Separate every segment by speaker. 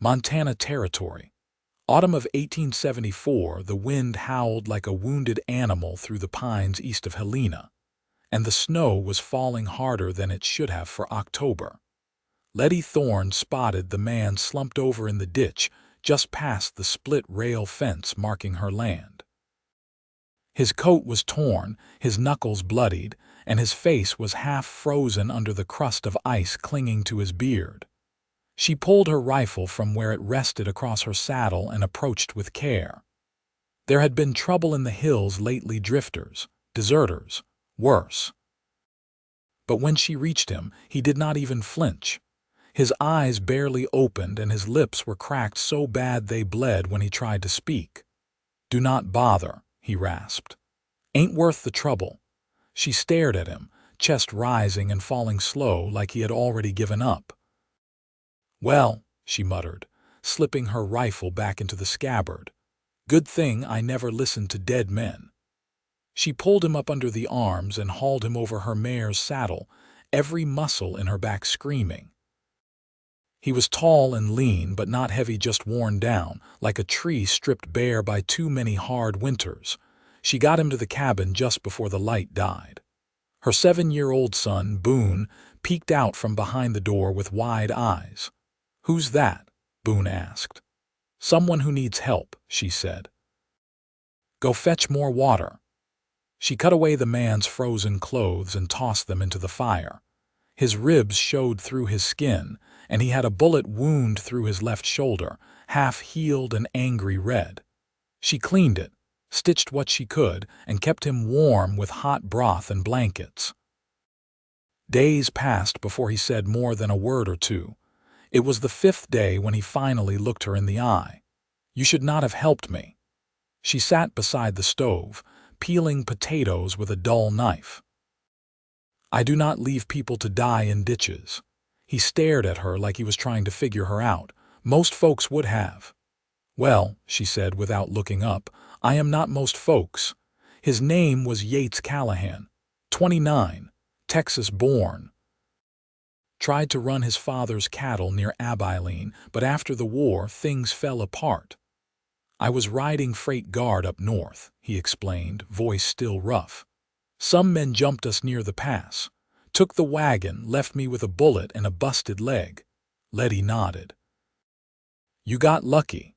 Speaker 1: Montana Territory. Autumn of 1874, the wind howled like a wounded animal through the pines east of Helina, and the snow was falling harder than it should have for October. Lettie Thorne spotted the man slumped over in the ditch just past the split rail fence marking her land. His coat was torn, his knuckles bloodied, and his face was half frozen under the crust of ice clinging to his beard. She pulled her rifle from where it rested across her saddle and approached with care. There had been trouble in the hills lately, drifters, deserters, worse. But when she reached him, he did not even flinch. His eyes barely opened and his lips were cracked so bad they bled when he tried to speak. "Do not bother," he rasped. "Ain't worth the trouble." She stared at him, chest rising and falling slow like he had already given up. "Well," she muttered, slipping her rifle back into the scabbard. "Good thing I never listened to dead men." She pulled him up under the arms and hauled him over her mare's saddle, every muscle in her back screaming. He was tall and lean, but not heavy, just worn down, like a tree stripped bare by too many hard winters. She got him to the cabin just before the light died. Her 7-year-old son, Boone, peeked out from behind the door with wide eyes. "Who's that?" Boone asked. "Someone who needs help," she said. "Go fetch more water." She cut away the man's frozen clothes and tossed them into the fire. His ribs showed through his skin, and he had a bullet wound through his left shoulder, half-healed and angry red. She cleaned it, stitched what she could, and kept him warm with hot broth and blankets. Days passed before he said more than a word or two. It was the 5th day when he finally looked her in the eye. "You should not have helped me." She sat beside the stove, peeling potatoes with a dull knife. "I do not leave people to die in ditches." He stared at her like he was trying to figure her out. "Most folks would have." "Well," she said without looking up, "I am not most folks." His name was Yates Callahan, 29, Texas-born. Tried to run his father's cattle near Abilene, but after the war things fell apart. "I was riding freight guard up north," he explained, voice still rough. "Some men jumped us near the pass. Took the wagon, left me with a bullet and a busted leg." Lettie nodded. "You got lucky."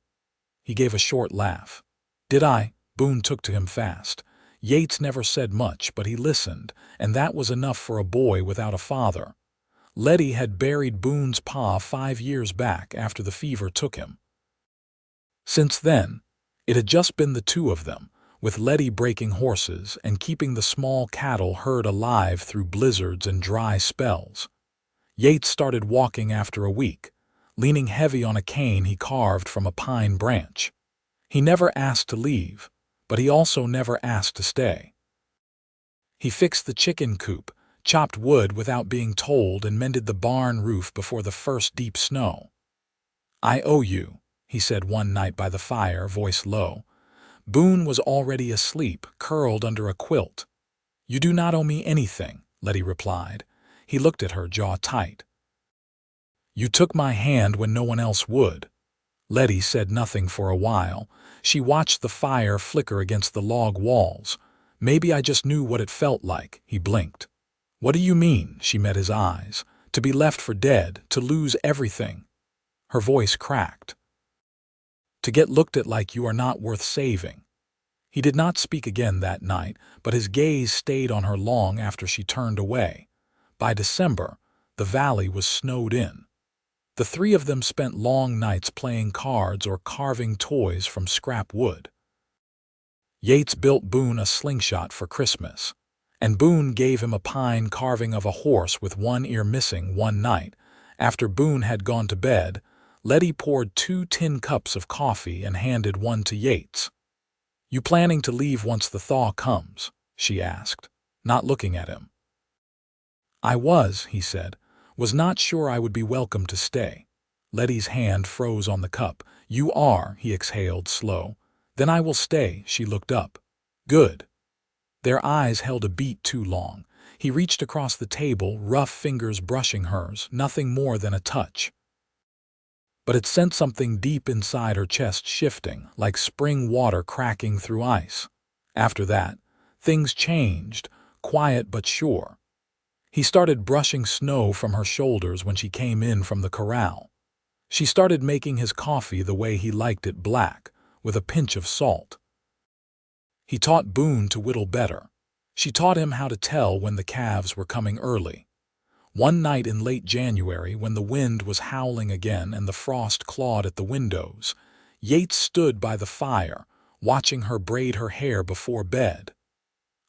Speaker 1: He gave a short laugh. "Did I?" Boone took to him fast. Yates never said much, but he listened, and that was enough for a boy without a father. Lettie had buried Boone's pa 5 years back after the fever took him. Since then, it had just been the two of them, with Lettie breaking horses and keeping the small cattle herd alive through blizzards and dry spells. Yates started walking after a week, leaning heavy on a cane he carved from a pine branch. He never asked to leave, but he also never asked to stay. He fixed the chicken coop, chopped wood without being told, and mended the barn roof before the first deep snow. "I owe you," he said one night by the fire, voice low. Boone was already asleep, curled under a quilt. "You do not owe me anything," Lettie replied. He looked at her, jaw tight. "You took my hand when no one else would." Lettie said nothing for a while. She watched the fire flicker against the log walls. "Maybe I just knew what it felt like," he blinked. "What do you mean?" She met his eyes. "To be left for dead, to lose everything." Her voice cracked. "To get looked at like you are not worth saving." He did not speak again that night, but his gaze stayed on her long after she turned away. By December, the valley was snowed in. The three of them spent long nights playing cards or carving toys from scrap wood. Yates built Boone a slingshot for Christmas, and Boone gave him a pine carving of a horse with one ear missing. One night, after Boone had gone to bed, Lettie poured 2 tin cups of coffee and handed one to Yates. "You planning to leave once the thaw comes?" she asked, not looking at him. "I was," he said. "Was not sure I would be welcome to stay." Lettie's hand froze on the cup. "You are," he exhaled, slow. "Then I will stay." She looked up. "Good." Their eyes held a beat too long. He reached across the table, rough fingers brushing hers, nothing more than a touch. but it sent something deep inside her chest shifting, like spring water cracking through ice. After that, things changed, quiet but sure. He started brushing snow from her shoulders when she came in from the corral. She started making his coffee the way he liked it, black, with a pinch of salt. He taught Boone to whittle better. She taught him how to tell when the calves were coming early. One night in late January, when the wind was howling again and the frost clawed at the windows, Yates stood by the fire, watching her braid her hair before bed.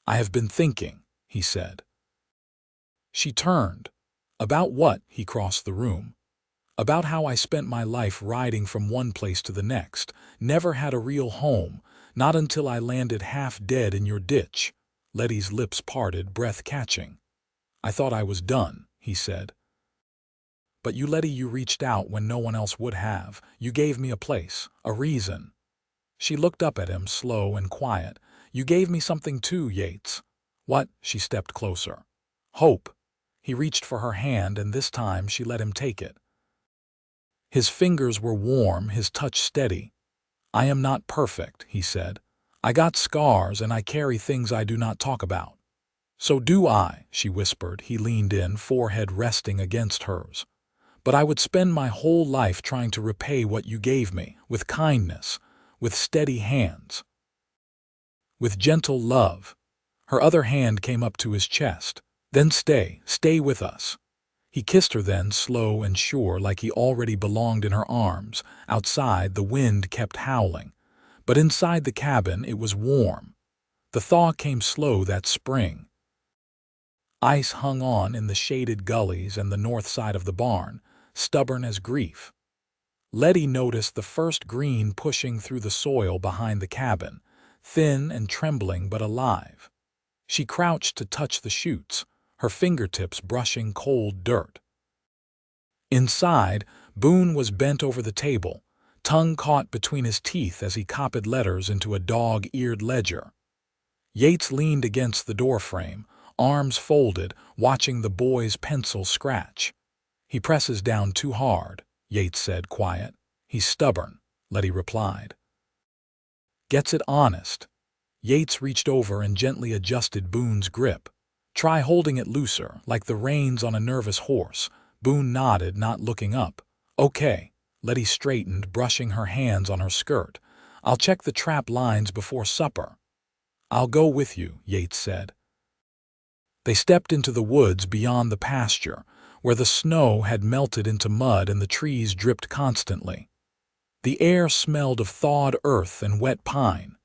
Speaker 1: "I have been thinking," he said. She turned. "About what?" He crossed the room. "About how I spent my life riding from one place to the next, never had a real home, not until I landed half dead in your ditch." Lettie's lips parted, breath catching. "I thought I was done," he said. "But you, Lettie, you reached out when no one else would have. You gave me a place, a reason." She looked up at him, slow and quiet. "You gave me something too, Yates." "What?" She stepped closer. "Hope." He reached for her hand, and this time she let him take it. His fingers were warm, his touch steady. "I am not perfect," he said. "I got scars, and I carry things I do not talk about." "So do I," she whispered. He leaned in, forehead resting against hers. "But I would spend my whole life trying to repay what you gave me, with kindness, with steady hands, with gentle love." Her other hand came up to his chest. "Then stay with us." He kissed her then, slow and sure, like he already belonged in her arms. Outside, the wind kept howling, but inside the cabin it was warm. The thaw came slow that spring. Ice hung on in the shaded gullies and the north side of the barn, stubborn as grief. Lettie noticed the first green pushing through the soil behind the cabin, thin and trembling but alive. She crouched to touch the shoots, her fingertips brushing cold dirt. Inside, Boone was bent over the table, tongue caught between his teeth as he copied letters into a dog-eared ledger. Yates leaned against the doorframe, arms folded, watching the boy's pencil scratch. "He presses down too hard," Yates said, quiet. "He's stubborn," Lettie replied. "Gets it honest." Yates reached over and gently adjusted Boone's grip. "Try holding it looser, like the reins on a nervous horse." Boone nodded, not looking up. "Okay." Lettie straightened, brushing her hands on her skirt. "I'll check the trap lines before supper." "I'll go with you," Yates said. They stepped into the woods beyond the pasture, where the snow had melted into mud and the trees dripped constantly. The air smelled of thawed earth and wet pine.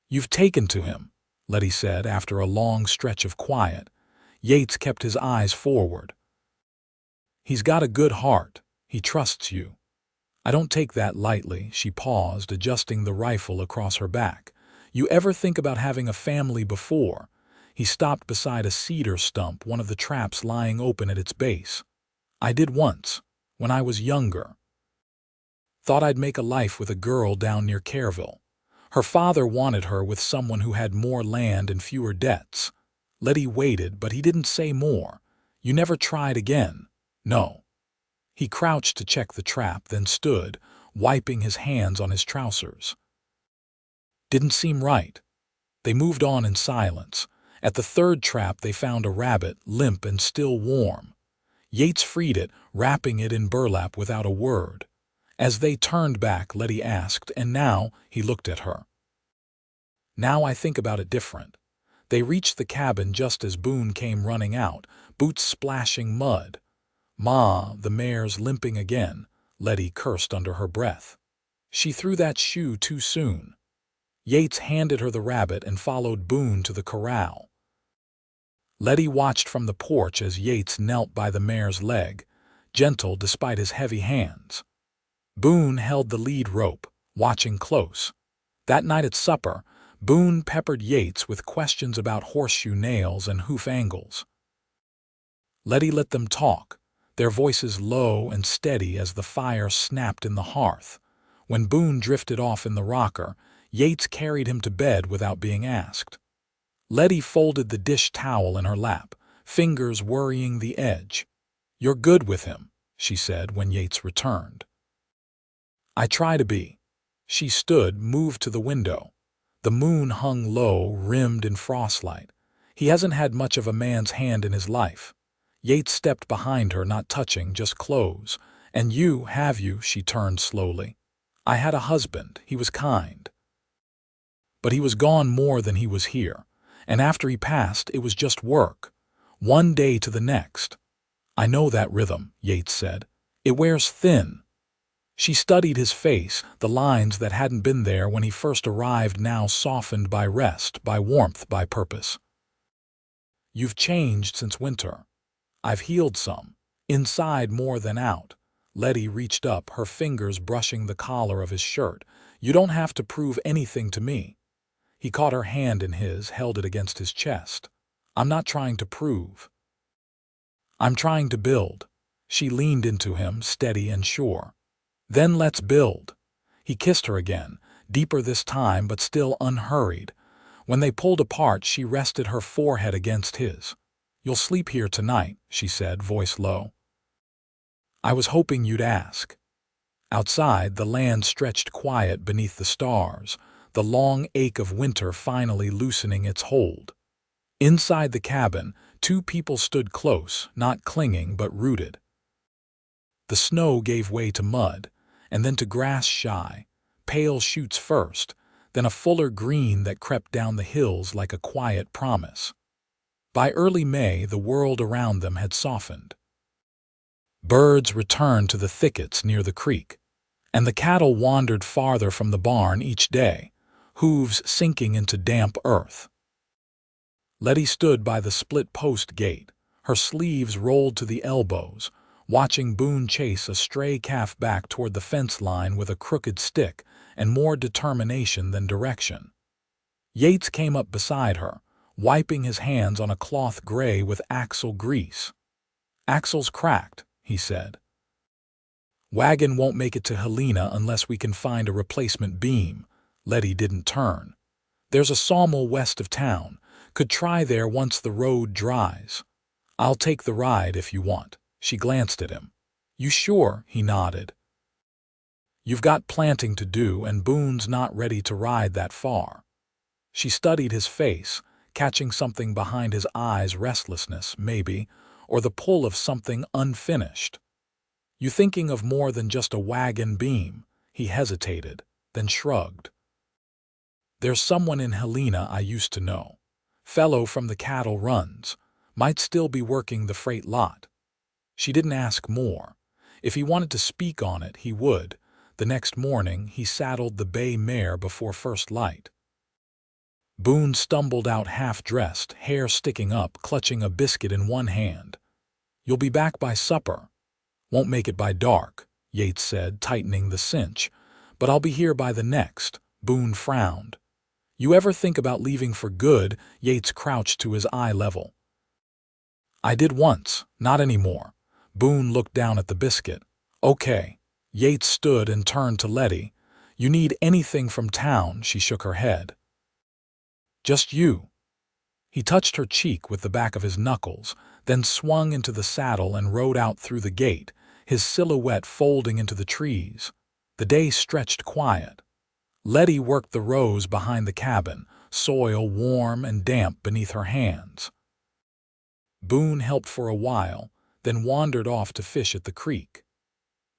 Speaker 1: "You've taken to him," Lettie said after a long stretch of quiet. Yates kept his eyes forward. "He's got a good heart. He trusts you." "I don't take that lightly." She paused, adjusting the rifle across her back. "You ever think about having a family before?" He stopped beside a cedar stump, one of the traps lying open at its base. "I did once, when I was younger. Thought I'd make a life with a girl down near Careville. Her father wanted her with someone who had more land and fewer debts." Lettie waited, but he didn't say more. "You never tried again?" "No." He crouched to check the trap, then stood, wiping his hands on his trousers. "Didn't seem right." They moved on in silence. At the third trap they found a rabbit, limp and still warm. Yates freed it, wrapping it in burlap without a word. As they turned back, Lettie asked, "And now?" He looked at her. "Now I think about it different." They reached the cabin just as Boone came running out, boots splashing mud. "Ma, the mare's limping again," Lettie cursed under her breath. "She threw that shoe too soon." Yates handed her the rabbit and followed Boone to the corral. Lettie watched from the porch as Yates knelt by the mare's leg, gentle despite his heavy hands. Boone held the lead rope, watching close. That night at supper, Boone peppered Yates with questions about horseshoe nails and hoof angles. Lettie let them talk, their voices low and steady as the fire snapped in the hearth. When Boone drifted off in the rocker, Yates carried him to bed without being asked. Lettie folded the dish towel in her lap, fingers worrying the edge. "You're good with him," she said when Yates returned. I try to be. She stood, moved to the window. The moon hung low, rimmed in frostlight. He hasn't had much of a man's hand in his life. Yates stepped behind her, not touching, just close. And you, have you? She turned slowly. I had a husband. He was kind. But he was gone more than he was here. And after he passed, it was just work. One day to the next. I know that rhythm, Yates said. It wears thin. She studied his face, the lines that hadn't been there when he first arrived now softened by rest, by warmth, by purpose. You've changed since winter. I've healed some. Inside more than out. Lettie reached up, her fingers brushing the collar of his shirt. You don't have to prove anything to me. He caught her hand in his, held it against his chest. I'm not trying to prove. I'm trying to build. She leaned into him, steady and sure. Then let's build. He kissed her again, deeper this time but still unhurried. When they pulled apart, she rested her forehead against his. You'll sleep here tonight, she said, voice low. I was hoping you'd ask. Outside, the land stretched quiet beneath the stars, the long ache of winter finally loosening its hold. Inside the cabin, two people stood close, not clinging but rooted. The snow gave way to mud, and then to grass shy, pale shoots first, then a fuller green that crept down the hills like a quiet promise. By early May, the world around them had softened. Birds returned to the thickets near the creek, and the cattle wandered farther from the barn each day, hooves sinking into damp earth. Lettie stood by the split-post gate, her sleeves rolled to the elbows, watching Boone chase a stray calf back toward the fence line with a crooked stick and more determination than direction. Yates came up beside her, wiping his hands on a cloth gray with axle grease. Axle's cracked, he said. Wagon won't make it to Helina unless we can find a replacement beam. Lettie didn't turn. There's a sawmill west of town. Could try there once the road dries. I'll take the ride if you want. She glanced at him. You sure? He nodded. You've got planting to do, and Boone's not ready to ride that far. She studied his face, catching something behind his eyes, restlessness, maybe, or the pull of something unfinished. You thinking of more than just a wagon beam? He hesitated, then shrugged. There's someone in Helina I used to know. Fellow from the cattle runs. Might still be working the freight lot. She didn't ask more. If he wanted to speak on it, he would. The next morning, he saddled the bay mare before first light. Boone stumbled out half-dressed, hair sticking up, clutching a biscuit in one hand. You'll be back by supper. Won't make it by dark, Yates said, tightening the cinch. But I'll be here by the next. Boone frowned. You ever think about leaving for good? Yates crouched to his eye level. I did once, not anymore. Boone looked down at the biscuit. Okay. Yates stood and turned to Lettie. You need anything from town? She shook her head. Just you. He touched her cheek with the back of his knuckles, then swung into the saddle and rode out through the gate, his silhouette folding into the trees. The day stretched quiet. Lettie worked the rows behind the cabin, soil warm and damp beneath her hands. Boone helped for a while, then wandered off to fish at the creek.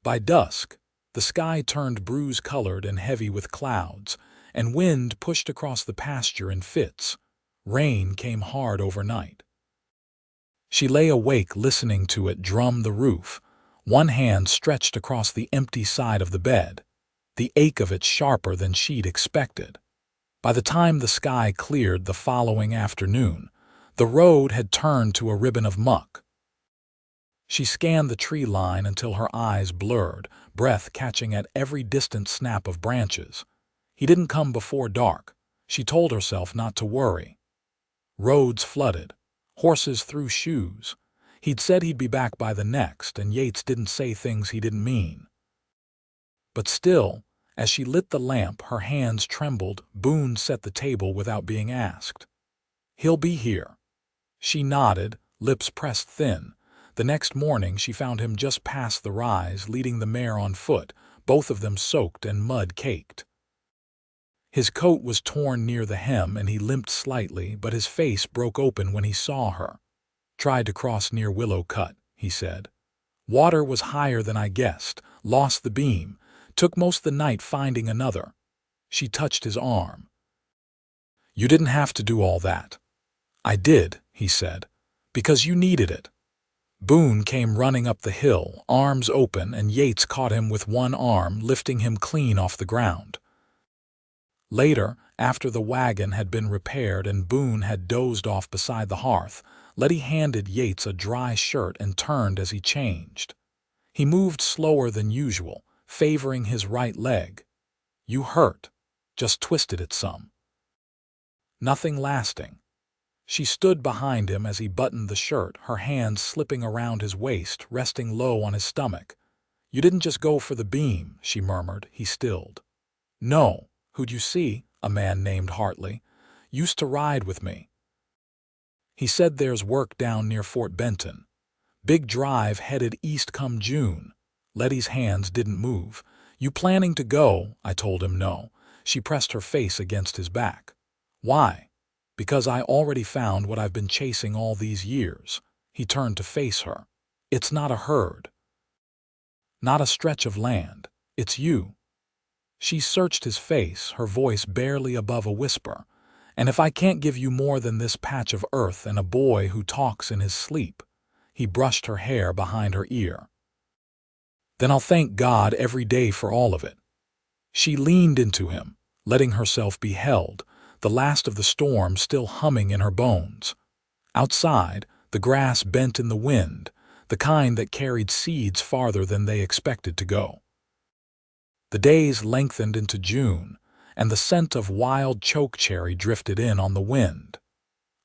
Speaker 1: By dusk, the sky turned bruise-colored and heavy with clouds, and wind pushed across the pasture in fits. Rain came hard overnight. She lay awake listening to it drum the roof, one hand stretched across the empty side of the bed, the ache of it sharper than she'd expected. By the time the sky cleared the following afternoon, the road had turned to a ribbon of muck. She scanned the tree line until her eyes blurred, breath catching at every distant snap of branches. He didn't come before dark. She told herself not to worry. Roads flooded. Horses threw shoes. He'd said he'd be back by the next, and Yates didn't say things he didn't mean. But still, as she lit the lamp, her hands trembled. Boone set the table without being asked. He'll be here. She nodded, lips pressed thin. The next morning she found him just past the rise, leading the mare on foot, both of them soaked and mud-caked. His coat was torn near the hem and he limped slightly, but his face broke open when he saw her. "Tried to cross near Willow Cut," he said. "Water was higher than I guessed, lost the beam, took most the night finding another." She touched his arm. "You didn't have to do all that." "I did," he said, "because you needed it." Boone came running up the hill, arms open, and Yates caught him with one arm, lifting him clean off the ground. Later, after the wagon had been repaired and Boone had dozed off beside the hearth, Lettie handed Yates a dry shirt and turned as he changed. He moved slower than usual, favoring his right leg. "You hurt. Just twisted it some." "Nothing lasting." She stood behind him as he buttoned the shirt, her hands slipping around his waist, resting low on his stomach. "You didn't just go for the beam," she murmured. He stilled. "No. Who'd you see? A man named Hartley. Used to ride with me. He said there's work down near Fort Benton. Big drive headed east come June." Lettie's hands didn't move. "You planning to go?" I told him no. She pressed her face against his back. "Why?" "Because I already found what I've been chasing all these years." He turned to face her. "It's not a herd. Not a stretch of land. It's you." She searched his face, her voice barely above a whisper. "And if I can't give you more than this patch of earth and a boy who talks in his sleep," he brushed her hair behind her ear, "then I'll thank God every day for all of it." She leaned into him, letting herself be held, the last of the storm still humming in her bones. Outside, the grass bent in the wind, the kind that carried seeds farther than they expected to go. The days lengthened into June, and the scent of wild chokecherry drifted in on the wind.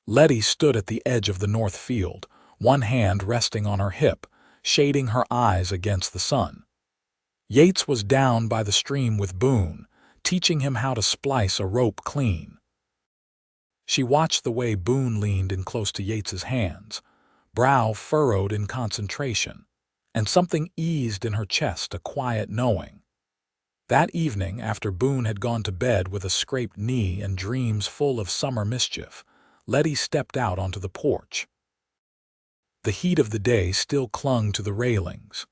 Speaker 1: Lettie stood at the edge of the north field, one hand resting on her hip, shading her eyes against the sun. Yates was down by the stream with Boone, teaching him how to splice a rope clean. She watched the way Boone leaned in close to Yates's hands, brow furrowed in concentration, and something eased in her chest, a quiet knowing. That evening, after Boone had gone to bed with a scraped knee and dreams full of summer mischief, Lettie stepped out onto the porch. The heat of the day still clung to the railings.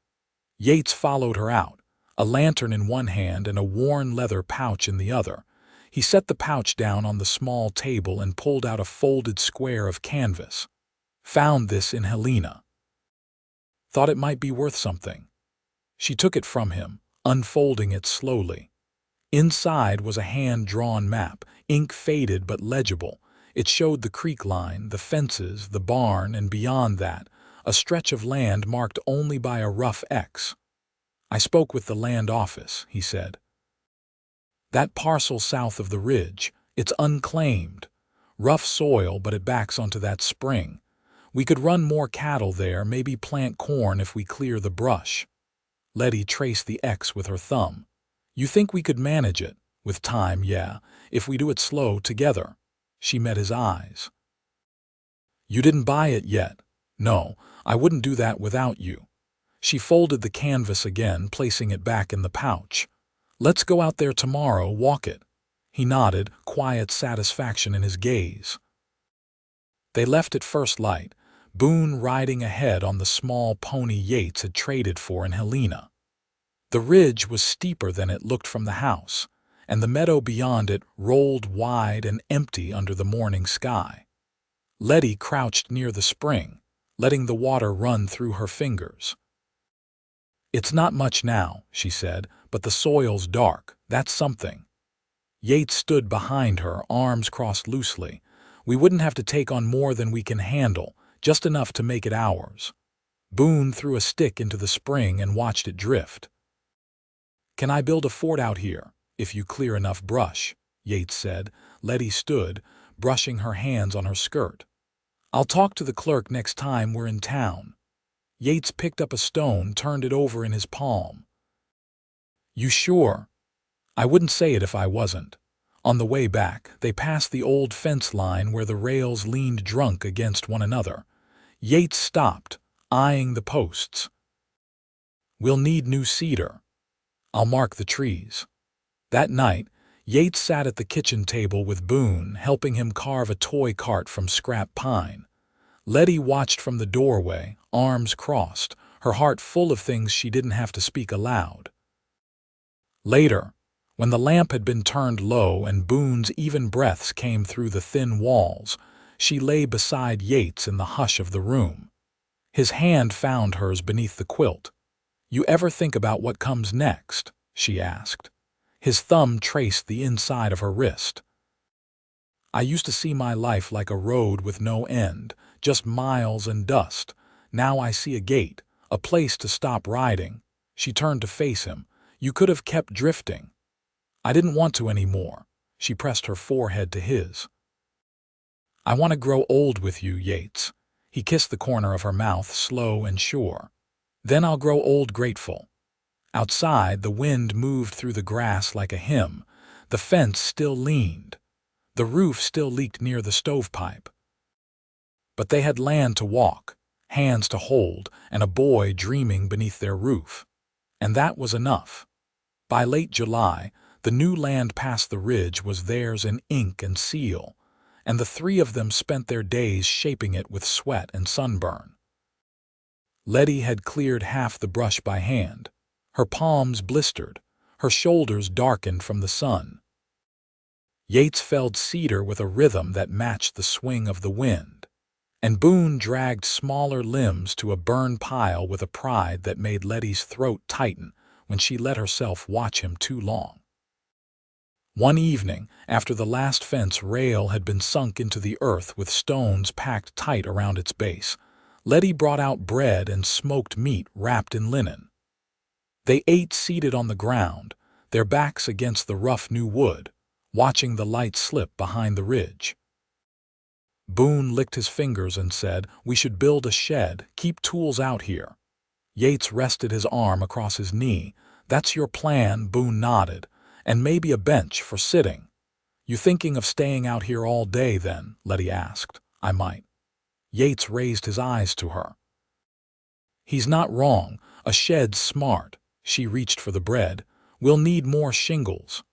Speaker 1: Yates followed her out, a lantern in one hand and a worn leather pouch in the other. He set the pouch down on the small table and pulled out a folded square of canvas. "Found this in Helina. Thought it might be worth something." She took it from him, unfolding it slowly. Inside was a hand-drawn map, ink faded but legible. It showed the creek line, the fences, the barn, and beyond that, a stretch of land marked only by a rough X. "I spoke with the land office," he said. "That parcel south of the ridge, it's unclaimed. Rough soil, but it backs onto that spring. We could run more cattle there, maybe plant corn if we clear the brush." Lettie traced the X with her thumb. "You think we could manage it? With time, yeah, if we do it slow together." She met his eyes. "You didn't buy it yet." "No, I wouldn't do that without you." She folded the canvas again, placing it back in the pouch. "Let's go out there tomorrow, walk it." He nodded, quiet satisfaction in his gaze. They left at first light, Boone riding ahead on the small pony Yates had traded for in Helina. The ridge was steeper than it looked from the house, and the meadow beyond it rolled wide and empty under the morning sky. Lettie crouched near the spring, letting the water run through her fingers. "It's not much now," she said, "but the soil's dark. That's something." Yates stood behind her, arms crossed loosely. "We wouldn't have to take on more than we can handle, just enough to make it ours." Boone threw a stick into the spring and watched it drift. "Can I build a fort out here, if you clear enough brush?" Yates said. Lettie stood, brushing her hands on her skirt. "I'll talk to the clerk next time we're in town." Yates picked up a stone, turned it over in his palm. "You sure?" "I wouldn't say it if I wasn't." On the way back, they passed the old fence line where the rails leaned drunk against one another. Yates stopped, eyeing the posts. "We'll need new cedar." I'll mark the trees." That night, Yates sat at the kitchen table with Boone, helping him carve a toy cart from scrap pine. Lettie watched from the doorway, arms crossed, her heart full of things she didn't have to speak aloud. Later, when the lamp had been turned low and Boone's even breaths came through the thin walls, she lay beside Yates in the hush of the room. His hand found hers beneath the quilt. "You ever think about what comes next?" she asked. His thumb traced the inside of her wrist. "I used to see my life like a road with no end, just miles and dust. Now I see a gate, a place to stop riding." She turned to face him. "You could have kept drifting." "I didn't want to anymore." She pressed her forehead to his. "I want to grow old with you, Yates." He kissed the corner of her mouth, slow and sure. "Then I'll grow old grateful." Outside, the wind moved through the grass like a hymn. The fence still leaned. The roof still leaked near the stovepipe. But they had land to walk, hands to hold, and a boy dreaming beneath their roof. And that was enough. By late July, the new land past the ridge was theirs in ink and seal, and the three of them spent their days shaping it with sweat and sunburn. Lettie had cleared half the brush by hand. Her palms blistered, her shoulders darkened from the sun. Yates felled cedar with a rhythm that matched the swing of the wind, and Boone dragged smaller limbs to a burn pile with a pride that made Lettie's throat tighten when she let herself watch him too long. One evening, after the last fence rail had been sunk into the earth with stones packed tight around its base, Lettie brought out bread and smoked meat wrapped in linen. They ate seated on the ground, their backs against the rough new wood, watching the light slip behind the ridge. Boone licked his fingers and said, "We should build a shed, keep tools out here." Yates rested his arm across his knee. "That's your plan," Boone nodded, "and maybe a bench for sitting." "You thinking of staying out here all day then?" Lettie asked. "I might." Yates raised his eyes to her. "He's not wrong. A shed's smart." She reached for the bread. "We'll need more shingles."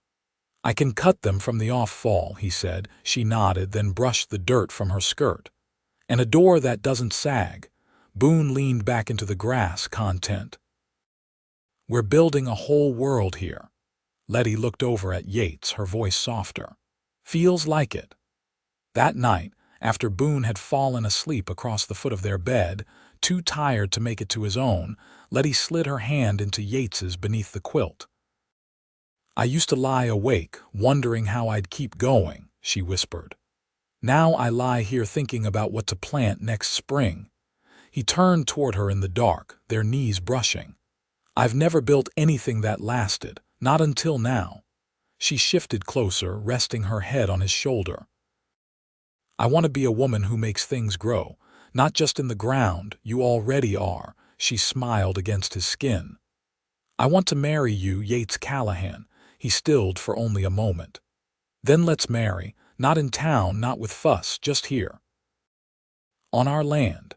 Speaker 1: "I can cut them from the off-fall," he said. She nodded, then brushed the dirt from her skirt. "And a door that doesn't sag." Boone leaned back into the grass, content. "We're building a whole world here." Lettie looked over at Yates, her voice softer. "Feels like it." That night, after Boone had fallen asleep across the foot of their bed, too tired to make it to his own, Lettie slid her hand into Yates's beneath the quilt. "I used to lie awake, wondering how I'd keep going," she whispered. "Now I lie here thinking about what to plant next spring." He turned toward her in the dark, their knees brushing. "I've never built anything that lasted, not until now." She shifted closer, resting her head on his shoulder. "I want to be a woman who makes things grow, not just in the ground. You already are." She smiled against his skin. "I want to marry you, Yates Callahan." He stilled for only a moment. "Then let's marry, not in town, not with fuss, just here. On our land."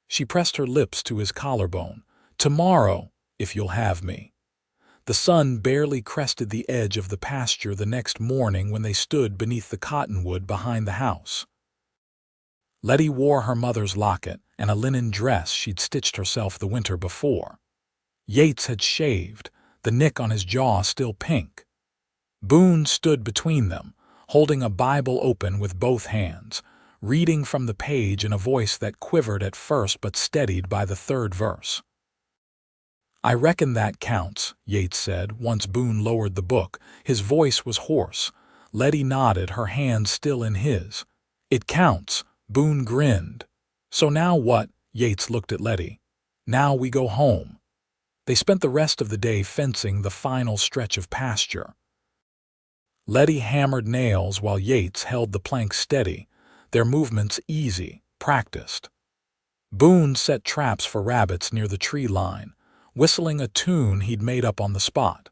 Speaker 1: She pressed her lips to his collarbone. "Tomorrow, if you'll have me." The sun barely crested the edge of the pasture the next morning when they stood beneath the cottonwood behind the house. Lettie wore her mother's locket and a linen dress she'd stitched herself the winter before. Yates had shaved, the nick on his jaw still pink. Boone stood between them, holding a Bible open with both hands, reading from the page in a voice that quivered at first but steadied by the third verse. "I reckon that counts," Yates said, once Boone lowered the book. His voice was hoarse. Lettie nodded, her hand still in his. "It counts." Boone grinned. "So now what?" Yates looked at Lettie. "Now we go home." They spent the rest of the day fencing the final stretch of pasture. Lettie hammered nails while Yates held the plank steady, their movements easy, practiced. Boone set traps for rabbits near the tree line, whistling a tune he'd made up on the spot.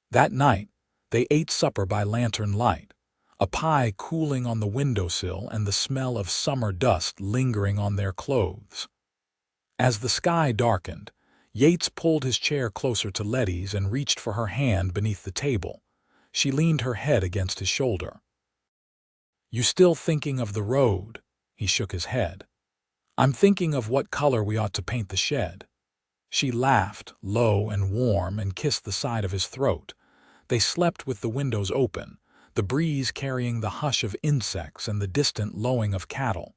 Speaker 1: That night, they ate supper by lantern light, a pie cooling on the windowsill and the smell of summer dust lingering on their clothes. As the sky darkened, Yates pulled his chair closer to Lettie's and reached for her hand beneath the table. She leaned her head against his shoulder. "You still thinking of the road?" He shook his head. "I'm thinking of what color we ought to paint the shed." She laughed, low and warm, and kissed the side of his throat. They slept with the windows open, the breeze carrying the hush of insects and the distant lowing of cattle.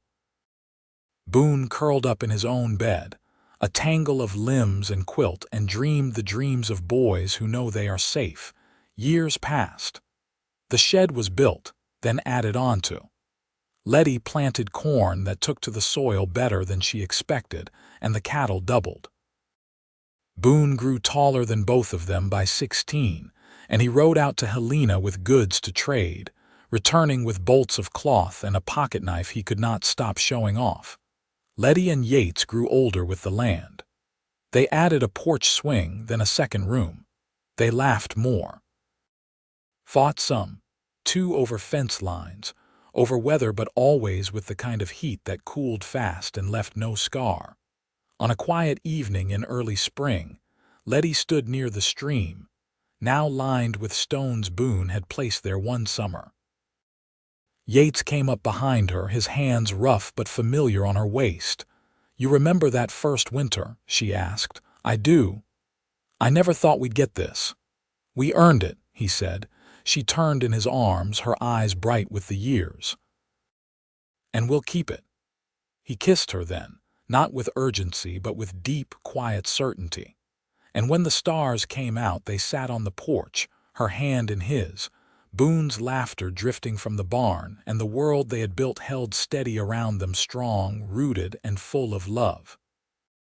Speaker 1: Boone curled up in his own bed, a tangle of limbs and quilt, and dreamed the dreams of boys who know they are safe. Years passed. The shed was built, then added on to. Lettie planted corn that took to the soil better than she expected, and the cattle doubled. Boone grew taller than both of them by 16, and he rode out to Helina with goods to trade, returning with bolts of cloth and a pocketknife he could not stop showing off. Lettie and Yates grew older with the land. They added a porch swing, then a second room. They laughed more. Fought some, too, over fence lines, over weather, but always with the kind of heat that cooled fast and left no scar. On a quiet evening in early spring, Lettie stood near the stream, now lined with stones Boone had placed there one summer. Yates came up behind her, his hands rough but familiar on her waist. "You remember that first winter?" she asked. "I do. I never thought we'd get this." "We earned it," he said. She turned in his arms, her eyes bright with the years. "And we'll keep it." He kissed her then, not with urgency but with deep, quiet certainty. And when the stars came out, they sat on the porch, her hand in his, Boone's laughter drifting from the barn, and the world they had built held steady around them, strong, rooted, and full of love.